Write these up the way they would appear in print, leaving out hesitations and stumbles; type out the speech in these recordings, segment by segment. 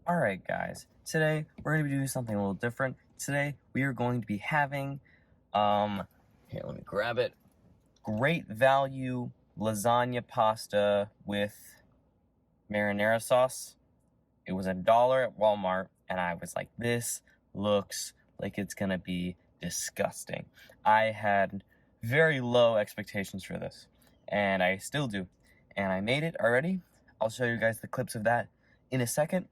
Alright guys, today we're going to be doing something a little different. Today we are going to be having, here let me grab it, great value lasagna pasta with marinara sauce. It was $1 at Walmart and I was like, this looks like it's going to be disgusting. I had very low expectations for this and I still do. And I made it already. I'll show you guys the clips of that in a second.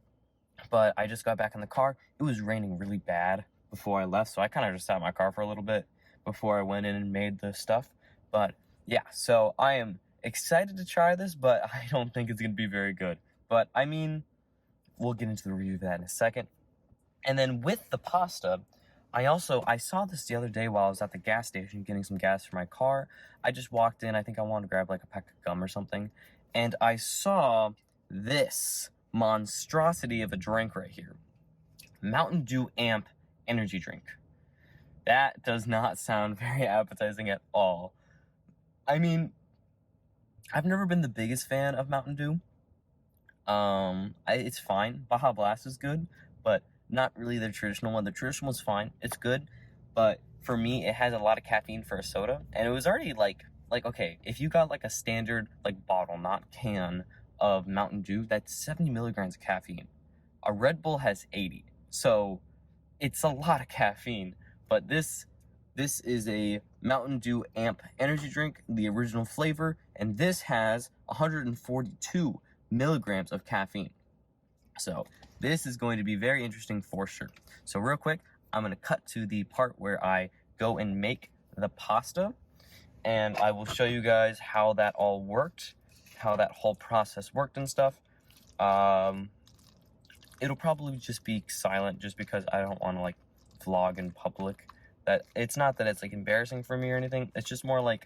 But I just got back in the car. It was raining really bad before I left, so I kind of just sat in my car for a little bit before I went in and made the stuff. But yeah, so I am excited to try this, but I don't think it's going to be very good. But I mean, we'll get into the review of that in a second. And then with the pasta, I saw this the other day while I was at the gas station getting some gas for my car. I just walked in. I think I wanted to grab like a pack of gum or something. And I saw this monstrosity of a drink right here. Mountain Dew Amp energy drink. That does not sound very appetizing at all. I mean, I've never been the biggest fan of Mountain Dew. It's fine. Baja Blast is good, but not really the traditional one. The traditional one's fine. It's good, but for me, it has a lot of caffeine for a soda, and it was already like okay, if you got like a standard like bottle, not can, of Mountain Dew, that's 70 milligrams of caffeine. A Red Bull has 80, so it's a lot of caffeine. But this is a Mountain Dew Amp energy drink, the original flavor, and this has 142 milligrams of caffeine. So this is going to be very interesting for sure. So real quick, I'm going to cut to the part where I go and make the pasta, and I will show you guys how that all worked, how that whole process worked and stuff. It'll probably just be silent just because I don't want to like vlog in public. That it's not that it's like embarrassing for me or anything. It's just more like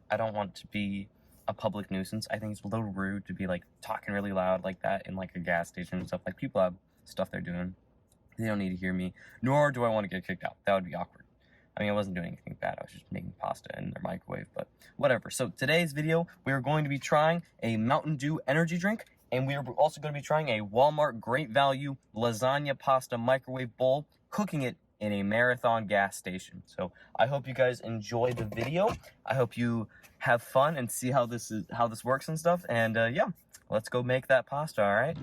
I don't want to be a public nuisance. I think it's a little rude to be like talking really loud like that in like a gas station and stuff. Like people have stuff they're doing. They don't need to hear me, nor do I want to get kicked out. That would be awkward. I mean, I wasn't doing anything bad. I was just making pasta in their microwave, but whatever. So today's video, we are going to be trying a Mountain Dew energy drink, and we are also going to be trying a Walmart Great Value lasagna pasta microwave bowl, cooking it in a marathon gas station. So I hope you guys enjoy the video. I hope you have fun and see how this works and stuff. And yeah, let's go make that pasta, all right?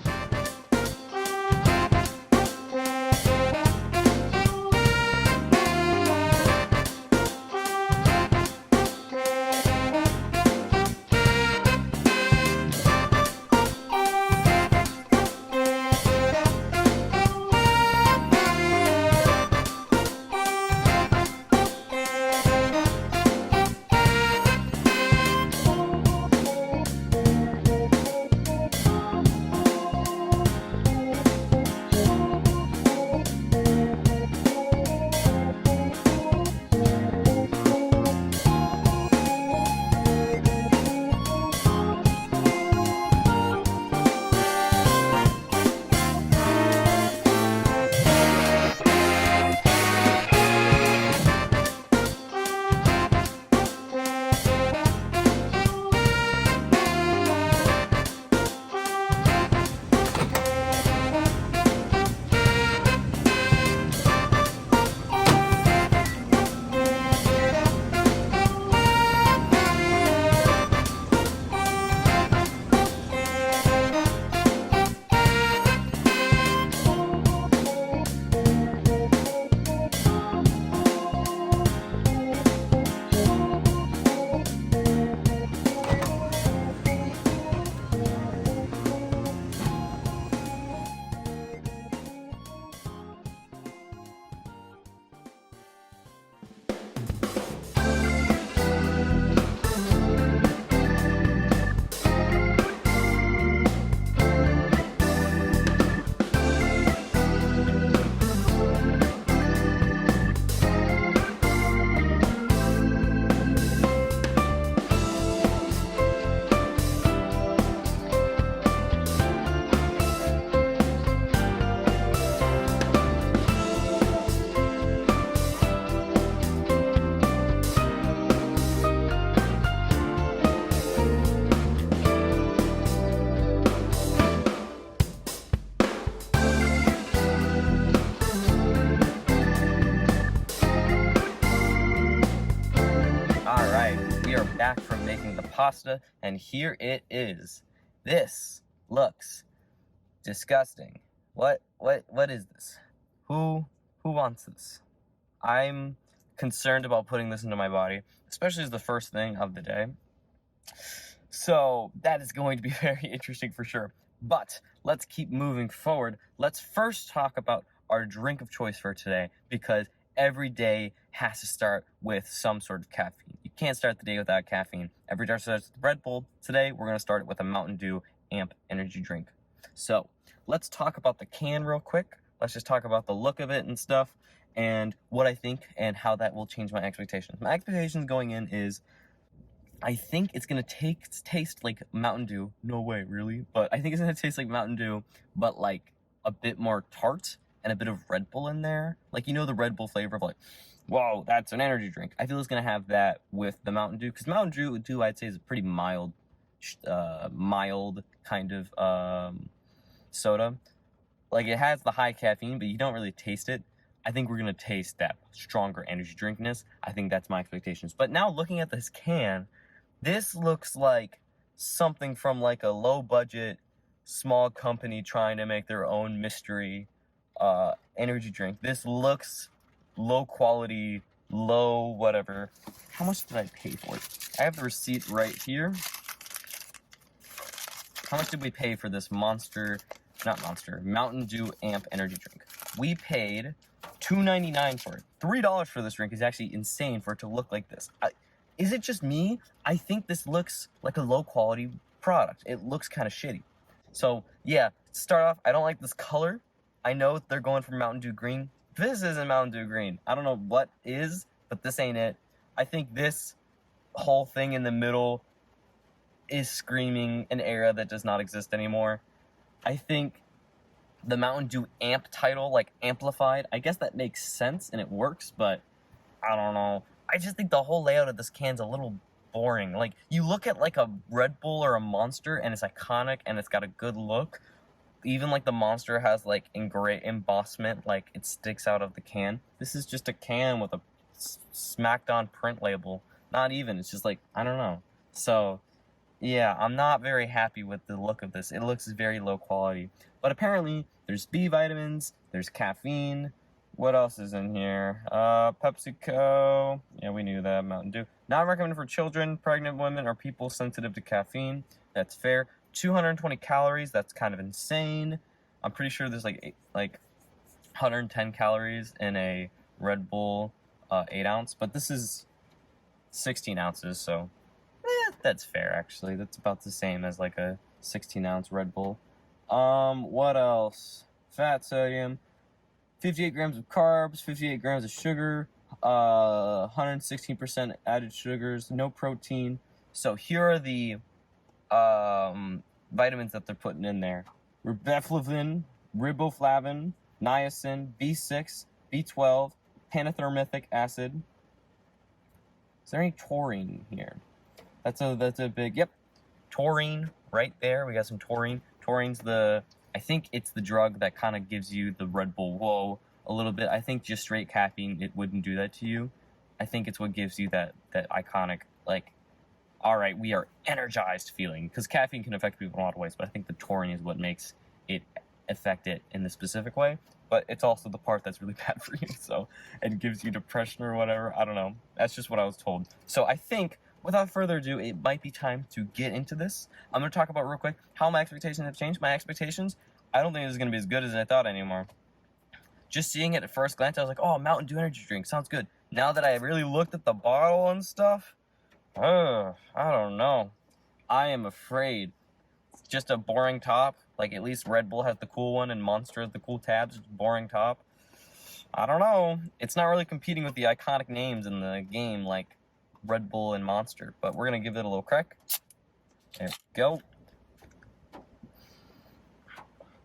back from making the pasta, and here it is. This looks disgusting. What is this? Who wants this? I'm concerned about putting this into my body, especially as the first thing of the day. So that is going to be very interesting for sure. But let's keep moving forward. Let's first talk about our drink of choice for today, because every day has to start with some sort of caffeine. You can't start the day without caffeine. Every day starts with Red Bull. Today, we're going to start it with a Mountain Dew Amp energy drink. So let's talk about the can real quick. Let's just talk about the look of it and stuff, and what I think and how that will change my expectations. My expectations going in is, I think it's going to taste like Mountain Dew. No way, really. But I think it's going to taste like Mountain Dew, but like a bit more tart and a bit of Red Bull in there. Like, you know, the Red Bull flavor of like, whoa, that's an energy drink. I feel it's going to have that with the Mountain Dew, because Mountain Dew, I'd say, is a pretty mild kind of soda. Like, it has the high caffeine, but you don't really taste it. I think we're going to taste that stronger energy drinkness. I think that's my expectations. But now looking at this can, this looks like something from like a low-budget, small company trying to make their own mystery energy drink. This looks low quality, low whatever. How much did I pay for it? I have the receipt right here. How much did we pay for this Mountain Dew Amp energy drink? We paid $2.99 for it. $3 for this drink is actually insane for it to look like this. Is it just me? I think this looks like a low-quality product. It looks kind of shitty. So, yeah, to start off, I don't like this color. I know they're going for Mountain Dew Green. This isn't Mountain Dew Green. I don't know what is, but this ain't it. I think this whole thing in the middle is screaming an era that does not exist anymore. I think the Mountain Dew Amp title, like amplified, I guess that makes sense and it works, but I don't know. I just think the whole layout of this can's a little boring. Like, you look at like a Red Bull or a Monster and it's iconic and it's got a good look. Even like the Monster has like embossment, like it sticks out of the can. This is just a can with a smacked on print label. Not even, it's just like, I don't know. So yeah, I'm not very happy with the look of this. It looks very low quality. But apparently there's B vitamins, there's caffeine. What else is in here? PepsiCo. Yeah, we knew that. Mountain Dew. Not recommended for children, pregnant women, or people sensitive to caffeine. That's fair. 220 calories. That's kind of insane. I'm pretty sure there's like 110 calories in a Red Bull 8 ounce, but this is 16 ounces, so that's fair actually. That's about the same as like a 16 ounce Red Bull. What else? Fat, sodium. 58 grams of carbs, 58 grams of sugar, 116% added sugars, no protein. So here are the vitamins that they're putting in there: riboflavin, niacin, B6, B12, panethermithic acid. Is there any taurine here? That's a big, yep, taurine right there. We got some taurine. Taurine's I think it's the drug that kind of gives you the Red Bull whoa a little bit. I think just straight caffeine, it wouldn't do that to you. I think it's what gives you that iconic, like, all right, we are energized feeling. Because caffeine can affect people in a lot of ways, but I think the taurine is what makes it affect it in the specific way. But it's also the part that's really bad for you, so it gives you depression or whatever. I don't know. That's just what I was told. So I think, without further ado, it might be time to get into this. I'm going to talk about real quick how my expectations have changed. My expectations, I don't think this is going to be as good as I thought anymore. Just seeing it at first glance, I was like, oh, Mountain Dew energy drink, sounds good. Now that I really looked at the bottle and stuff, I don't know. I am afraid. It's just a boring top. Like, at least Red Bull has the cool one and Monster has the cool tabs. It's a boring top. I don't know. It's not really competing with the iconic names in the game, like Red Bull and Monster, but we're gonna give it a little crack. There we go.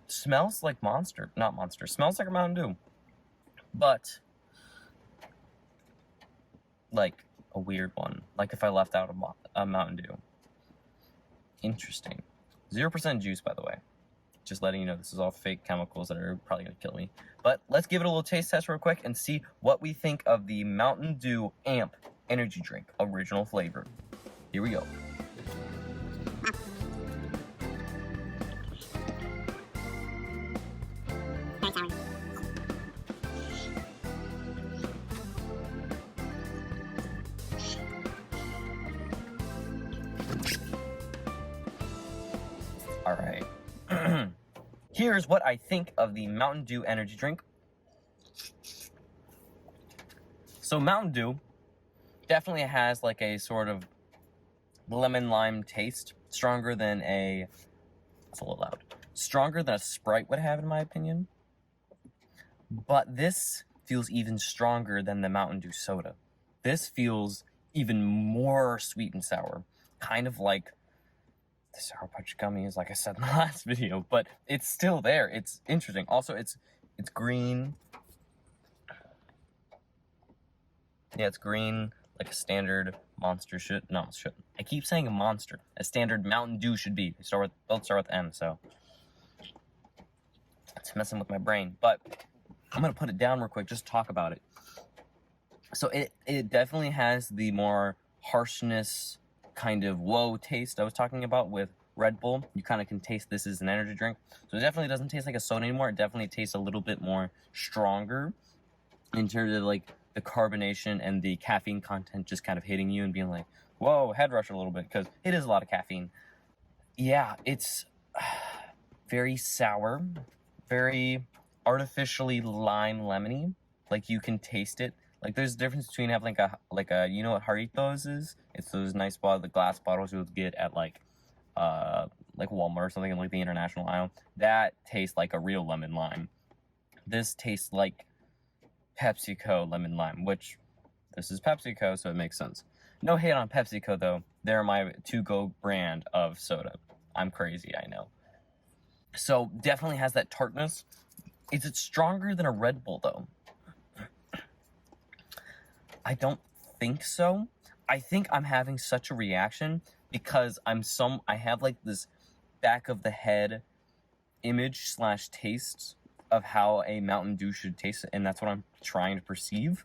Smells like Monster, not Monster. Smells like a Mountain Dew, but like a weird one. Like if I left out a Mountain Dew. Interesting. 0% juice, by the way. Just letting you know, this is all fake chemicals that are probably gonna kill me. But let's give it a little taste test real quick and see what we think of the Mountain Dew Amp energy drink, original flavor. Here we go. All right. Here's what I think of the Mountain Dew energy drink. So Mountain Dew definitely has like a sort of lemon lime taste, stronger than a, that's a little loud, stronger than a Sprite would have in my opinion. But this feels even stronger than the Mountain Dew soda. This feels even more sweet and sour, kind of like the Sour Patch gummies, like I said in the last video, but it's still there. It's interesting. Also, it's green. Yeah, it's green, like a standard Monster should. No, it shouldn't. I keep saying a Monster. A standard Mountain Dew should be. They both start with M, so it's messing with my brain. But I'm gonna put it down real quick, just talk about it. So it definitely has the more harshness, kind of whoa taste I was talking about with Red Bull. You kind of can taste this as an energy drink. So it definitely doesn't taste like a soda anymore. It definitely tastes a little bit more stronger in terms of like the carbonation and the caffeine content just kind of hitting you and being like, whoa, head rush a little bit, because it is a lot of caffeine. Yeah, it's very sour, very artificially lime lemony. Like you can taste it. Like there's a difference between having like a you know what Jarritos is? It's those nice the glass bottles you would get at like Walmart or something in like the international aisle. That tastes like a real lemon lime. This tastes like PepsiCo lemon lime, which this is PepsiCo, so it makes sense. No hate on PepsiCo though. They're my to-go brand of soda. I'm crazy, I know. So definitely has that tartness. Is it stronger than a Red Bull though? I don't think so. I think I'm having such a reaction because I have like this back of the head image / taste of how a Mountain Dew should taste, and that's what I'm trying to perceive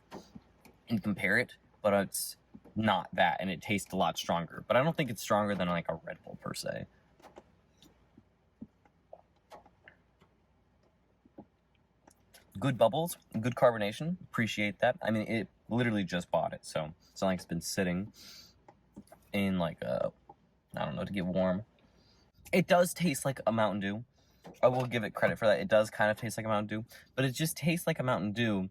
and compare it, but it's not that, and it tastes a lot stronger. But I don't think it's stronger than like a Red Bull per se. Good bubbles, good carbonation, appreciate that. I mean, it literally just bought it, so it's not like it's been sitting in like I don't know, to get warm. It does taste like a Mountain Dew. I will give it credit for that. It does kind of taste like a Mountain Dew, but it just tastes like a Mountain Dew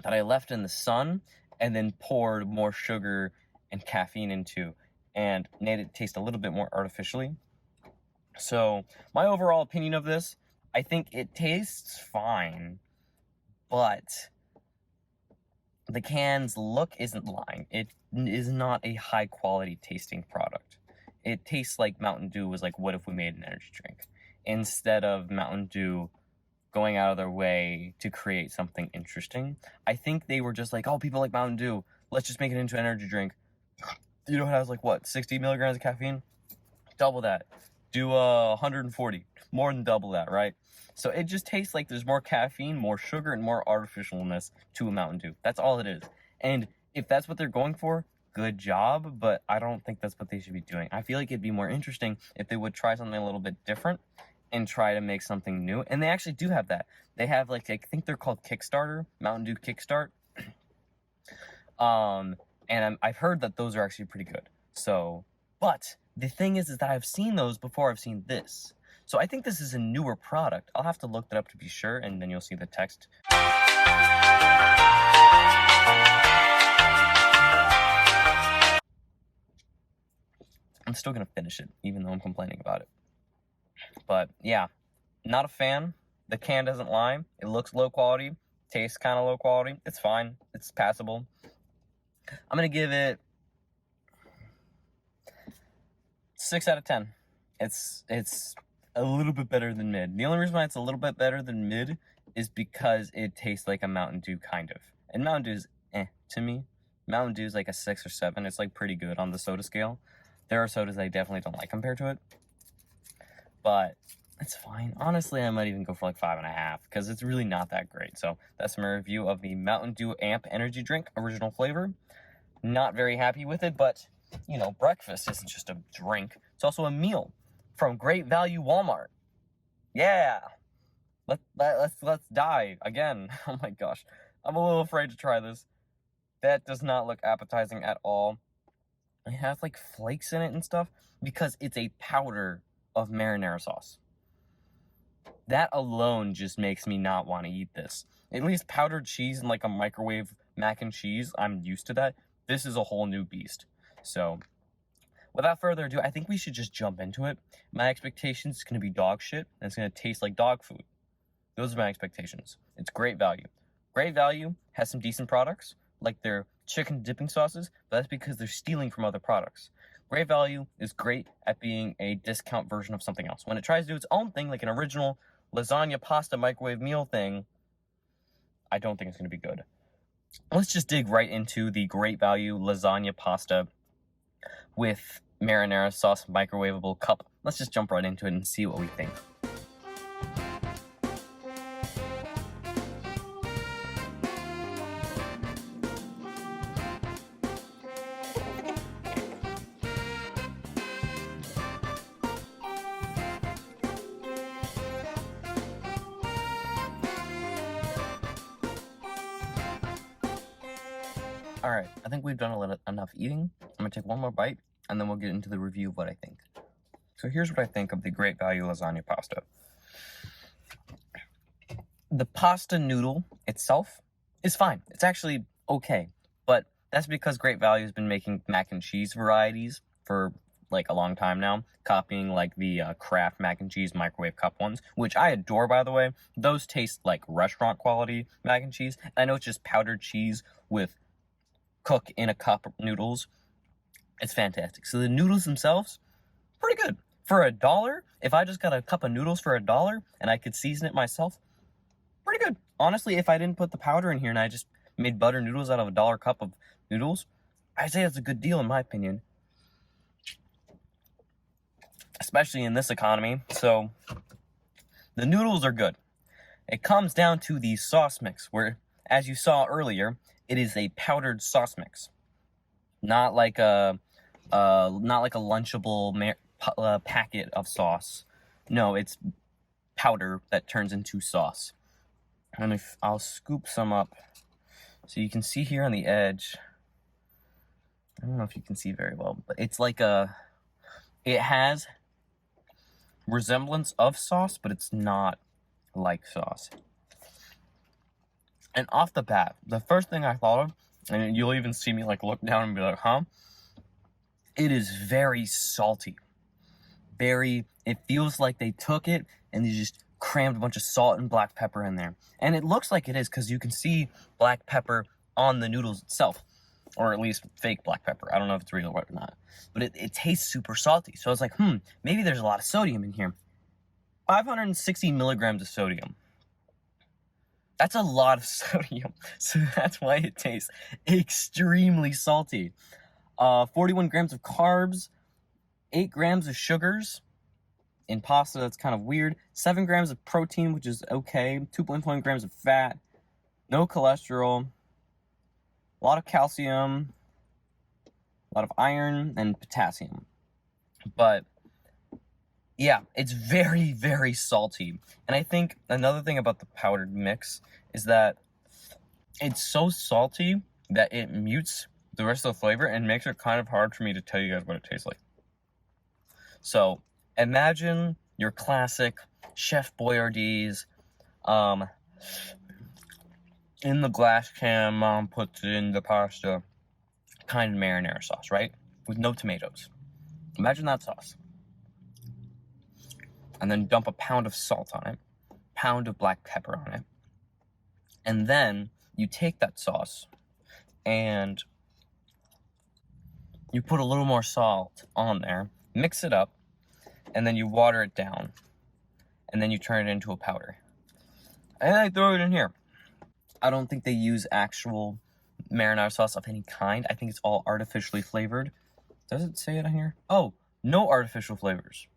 that I left in the sun and then poured more sugar and caffeine into and made it taste a little bit more artificially. So my overall opinion of this, I think it tastes fine, but the can's look isn't lying. It is not a high quality tasting product. It tastes like Mountain Dew was like, what if we made an energy drink? Instead of Mountain Dew going out of their way to create something interesting. I think they were just like, oh, people like Mountain Dew, let's just make it into an energy drink. You know, it has like what, 60 milligrams of caffeine? Double that. Do 140. More than double that, right? So it just tastes like there's more caffeine, more sugar, and more artificialness to a Mountain Dew. That's all it is. And if that's what they're going for, good job, but I don't think that's what they should be doing. I feel like it'd be more interesting if they would try something a little bit different and try to make something new. And they actually do have that. They have like, I think they're called Kickstarter, Mountain Dew Kickstart. And I've heard that those are actually pretty good. So, but the thing is that I've seen those before I've seen this. So I think this is a newer product. I'll have to look that up to be sure, and then you'll see the text. I'm still gonna finish it, even though I'm complaining about it. But yeah, not a fan. The can doesn't lie. It looks low quality, tastes kind of low quality. It's fine. It's passable. I'm gonna give it 6 out of 10. It's a little bit better than mid. The only reason why it's a little bit better than mid is because it tastes like a Mountain Dew kind of. And Mountain Dew is to me. Mountain Dew is like a 6 or 7. It's like pretty good on the soda scale. There are sodas I definitely don't like compared to it. But it's fine. Honestly, I might even go for like 5.5 because it's really not that great. So that's my review of the Mountain Dew Amp Energy Drink, original flavor. Not very happy with it, but you know, breakfast isn't just a drink. It's also a meal from Great Value Walmart. Yeah. Let's die again. Oh my gosh. I'm a little afraid to try this. That does not look appetizing at all. It has like flakes in it and stuff because it's a powder of marinara sauce. That alone just makes me not want to eat this. At least powdered cheese and like a microwave mac and cheese, I'm used to that. This is a whole new beast. So, without further ado, I think we should just jump into it. My expectations is going to be dog shit, and it's going to taste like dog food. Those are my expectations. It's Great Value. Great Value has some decent products, like their chicken dipping sauces, but that's because they're stealing from other products. Great Value is great at being a discount version of something else. When it tries to do its own thing, like an original lasagna pasta microwave meal thing, I don't think it's going to be good. Let's just dig right into the Great Value lasagna pasta with marinara sauce microwavable cup. Let's just jump right into it and see what we think. Alright, I think we've done enough eating. I'm going to take one more bite, and then we'll get into the review of what I think. So here's what I think of the Great Value lasagna pasta. The pasta noodle itself is fine. It's actually okay. But that's because Great Value has been making mac and cheese varieties for like a long time now, copying like the Kraft mac and cheese microwave cup ones, which I adore, by the way. Those taste like restaurant quality mac and cheese. I know it's just powdered cheese with cook in a cup noodles. It's fantastic. So the noodles themselves, pretty good. For $1, if I just got a cup of noodles for $1 and I could season it myself, pretty good. Honestly, if I didn't put the powder in here and I just made butter noodles out of $1 cup of noodles, I'd say that's a good deal in my opinion. Especially in this economy. So the noodles are good. It comes down to the sauce mix, where, as you saw earlier, it is a powdered sauce mix, not like a lunchable packet of sauce. No, it's powder that turns into sauce. And if I'll scoop some up, so you can see here on the edge. I don't know if you can see very well, but it's like it has resemblance of sauce, but it's not like sauce. And off the bat, the first thing I thought of, and you'll even see me like look down and be like, huh? It is very salty. It feels like they took it and they just crammed a bunch of salt and black pepper in there. And it looks like it is because you can see black pepper on the noodles itself. Or at least fake black pepper. I don't know if it's real or not. But it tastes super salty. So I was like, maybe there's a lot of sodium in here. 560 milligrams of sodium. That's a lot of sodium, so that's why it tastes extremely salty. 41 grams of carbs, 8 grams of sugars. In pasta, that's kind of weird. 7 grams of protein, which is okay. 2.1 grams of fat. No cholesterol. A lot of calcium. A lot of iron and potassium. But yeah, it's very, very salty. And I think another thing about the powdered mix is that it's so salty that it mutes the rest of the flavor and makes it kind of hard for me to tell you guys what it tastes like. So imagine your classic Chef Boyardee's in the glass can, mom puts it in the pasta kind of marinara sauce, right? With no tomatoes. Imagine that sauce. And then dump a pound of salt on it, pound of black pepper on it. And then you take that sauce and you put a little more salt on there, mix it up, and then you water it down. And then you turn it into a powder. And I throw it in here. I don't think they use actual marinara sauce of any kind. I think it's all artificially flavored. Does it say it on here? Oh, no artificial flavors.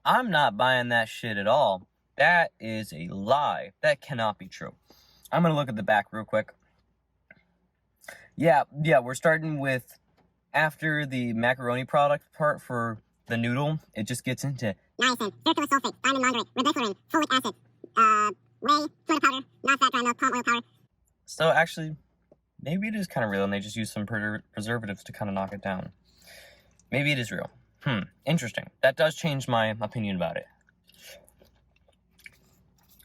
I'm not buying that shit at all. That is a lie. That cannot be true. I'm going to look at the back real quick. Yeah, we're starting with after the macaroni product part for the noodle, it just gets into niacin, sucralose sulfate, diamond monterate, riboflavin, folic acid, whey, soda powder, non-fat dry milk, palm oil powder. So actually, maybe it is kind of real and they just use some preservatives to kind of knock it down. Maybe it is real. Interesting. That does change my opinion about it.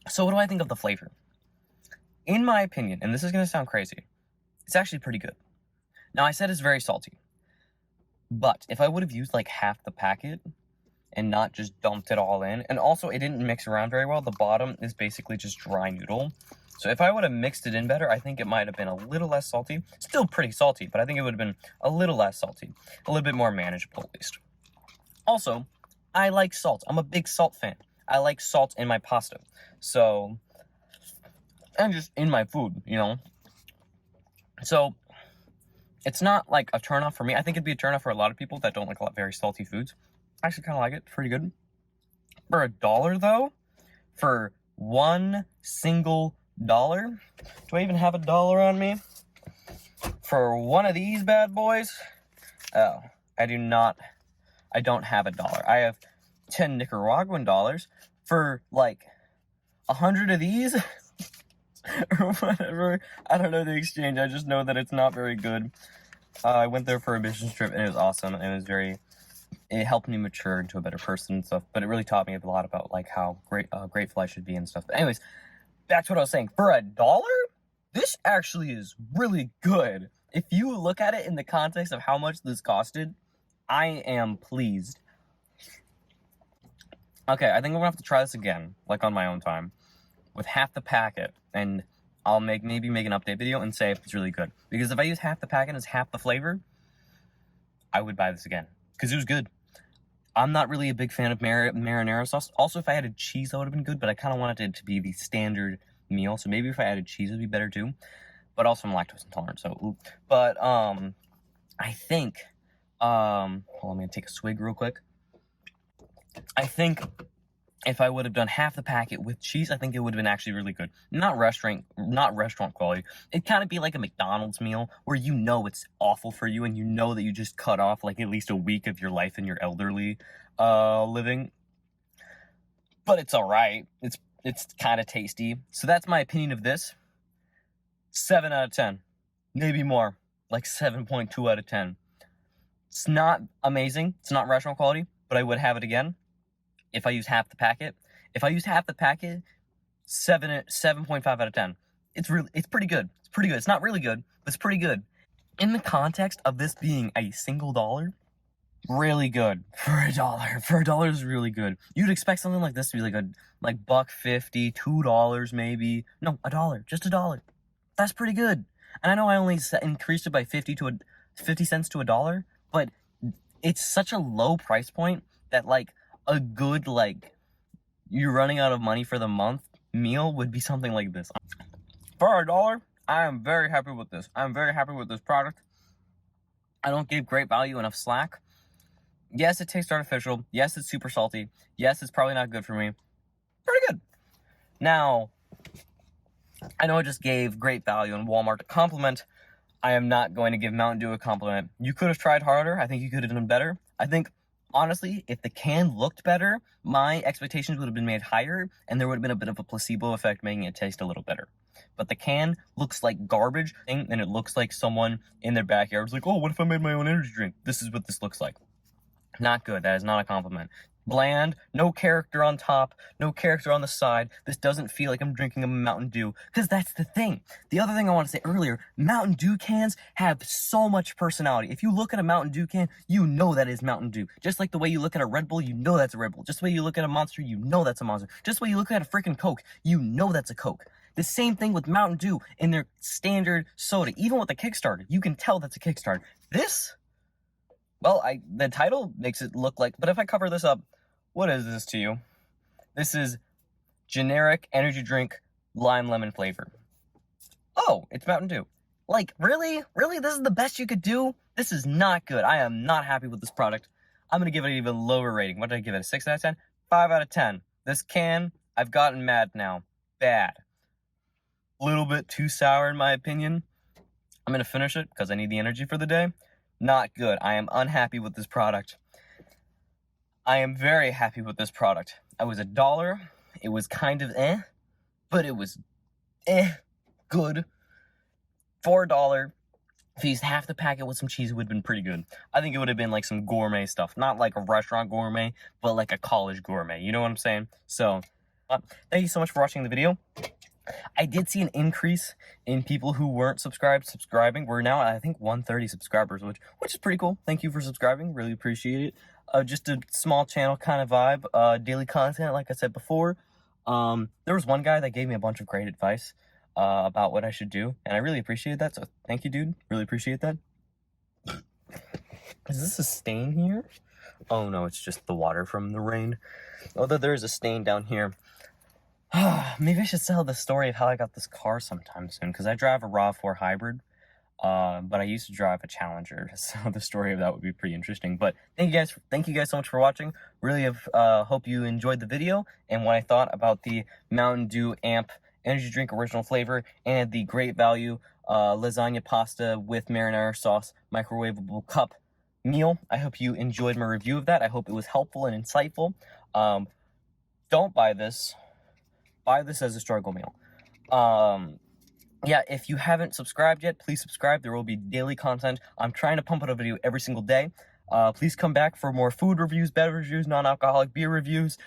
So what do I think of the flavor? In my opinion, and this is going to sound crazy, it's actually pretty good. Now, I said it's very salty. But if I would have used like half the packet and not just dumped it all in, and also it didn't mix around very well, the bottom is basically just dry noodle. So if I would have mixed it in better, I think it might have been a little less salty. Still pretty salty, but I think it would have been a little less salty. A little bit more manageable, at least. Also, I like salt. I'm a big salt fan. I like salt in my pasta. So, and just in my food, you know. So, it's not like a turnoff for me. I think it'd be a turnoff for a lot of people that don't like a lot of very salty foods. I actually kind of like it. Pretty good. For $1, though, for one single $1, do I even have $1 on me? For one of these bad boys? Oh, I do not. I don't have $1. I have 10 Nicaraguan dollars for like 100 of these or whatever. I don't know the exchange. I just know that it's not very good. I went there for a business trip and it was awesome. And it helped me mature into a better person and stuff. But it really taught me a lot about like how grateful I should be and stuff. But anyways, back to what I was saying. For $1, this actually is really good. If you look at it in the context of how much this costed, I am pleased. Okay, I think I'm gonna have to try this again, like on my own time, with half the packet, and I'll maybe make an update video and say if it's really good. Because if I use half the packet as half the flavor, I would buy this again, because it was good. I'm not really a big fan of marinara sauce. Also, if I added cheese, that would have been good, but I kind of wanted it to be the standard meal, so maybe if I added cheese, it would be better too. But also, I'm lactose intolerant, so, but, I think, hold on, I'm gonna take a swig real quick. I think if I would have done half the packet with cheese, I think it would have been actually really good. Not restaurant quality. It'd kind of be like a McDonald's meal where you know it's awful for you and you know that you just cut off like at least a week of your life in your elderly living. But it's all right. It's kind of tasty. So that's my opinion of this. 7 out of 10. Maybe more. Like 7.2 out of 10. It's not amazing. It's not restaurant quality, but I would have it again if I use half the packet. If I use half the packet, 7.5 out of 10. It's pretty good. It's pretty good. It's not really good, but it's pretty good. In the context of this being a single $1, really good for $1. For $1 is really good. You'd expect something like this to be like $1.50, $2 maybe. No, $1. Just $1. That's pretty good. And I know I only increased it by 50 cents to $1, but it's such a low price point that like a good like you're running out of money for the month meal would be something like this. For $1, I am very happy with this. I'm very happy with this product. I don't give great value enough slack. Yes, it tastes artificial. Yes, it's super salty. Yes, it's probably not good for me. Pretty good. Now, I know I just gave great value in Walmart a compliment. I am not going to give Mountain Dew a compliment. You could have tried harder. I think you could have done better. I think, honestly, if the can looked better, my expectations would have been made higher, and there would have been a bit of a placebo effect making it taste a little better. But the can looks like garbage, and it looks like someone in their backyard was like, oh, what if I made my own energy drink? This is what this looks like. Not good. That is not a compliment. Bland, no character on top, no character on the side. This doesn't feel like I'm drinking a Mountain Dew, because that's the thing. The other thing I want to say earlier, Mountain Dew cans have so much personality. If you look at a Mountain Dew can, you know that is Mountain Dew. Just like the way you look at a Red Bull, you know that's a Red Bull. Just the way you look at a Monster, you know that's a Monster. Just the way you look at a freaking Coke, you know that's a Coke. The same thing with Mountain Dew in their standard soda. Even with the Kickstarter, you can tell that's a Kickstarter. This... well, the title makes it look like, but if I cover this up, what is this to you? This is generic energy drink lime lemon flavor. Oh, it's Mountain Dew. Like, really? Really? This is the best you could do? This is not good. I am not happy with this product. I'm going to give it an even lower rating. What did I give it? A 6 out of 10? 5 out of 10. This can, I've gotten mad now. Bad. A little bit too sour in my opinion. I'm going to finish it because I need the energy for the day. not good. I am unhappy with this product. I am very happy with this product. It was $1. It was kind of but it was good. For $1. If you used half the packet with some cheese, it would have been pretty good. I think it would have been like some gourmet stuff. Not like a restaurant gourmet, but like a college gourmet. You know what I'm saying? So, thank you so much for watching the video. I did see an increase in people who weren't subscribing. We're now at, I think, 130 subscribers, which is pretty cool. Thank you for subscribing. Really appreciate it. Just a small channel kind of vibe. Daily content, like I said before. There was one guy that gave me a bunch of great advice about what I should do, and I really appreciate that, so thank you, dude. Really appreciate that. Is this a stain here? Oh no, it's just the water from the rain. Although there is a stain down here. Maybe I should tell the story of how I got this car sometime soon, because I drive a RAV4 hybrid, but I used to drive a Challenger, so the story of that would be pretty interesting. But thank you guys so much for watching. Really hope you enjoyed the video, and what I thought about the Mountain Dew Amp energy drink original flavor and the great value lasagna pasta with marinara sauce microwaveable cup meal. I hope you enjoyed my review of that. I hope it was helpful and insightful. Don't buy this. Buy this as a struggle meal. Yeah, if you haven't subscribed yet, please subscribe. There will be daily content. I'm trying to pump out a video every single day. Please come back for more food reviews, beverage reviews, non-alcoholic beer reviews.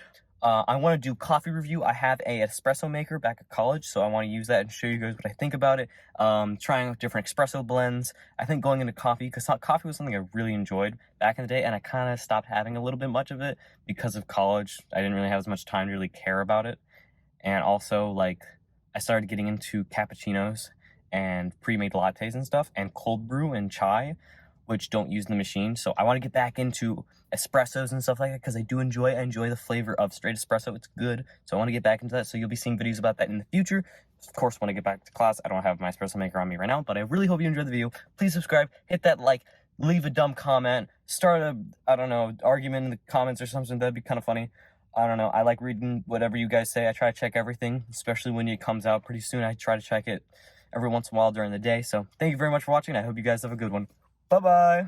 I want to do coffee review. I have a espresso maker back at college, so I want to use that and show you guys what I think about it. Trying out different espresso blends. I think going into coffee, because coffee was something I really enjoyed back in the day, and I kind of stopped having a little bit much of it because of college. I didn't really have as much time to really care about it. And also, like, I started getting into cappuccinos and pre-made lattes and stuff, and cold brew and chai, which don't use the machine. So I want to get back into espressos and stuff like that, because I enjoy the flavor of straight espresso. It's good. So I want to get back into that. So you'll be seeing videos about that in the future. Of course, when I get back to class, I don't have my espresso maker on me right now, but I really hope you enjoyed the video. Please subscribe, hit that like, leave a dumb comment, start a, I don't know, argument in the comments or something. That'd be kind of funny. I don't know. I like reading whatever you guys say. I try to check everything, especially when it comes out pretty soon. I try to check it every once in a while during the day. So thank you very much for watching. I hope you guys have a good one. Bye-bye.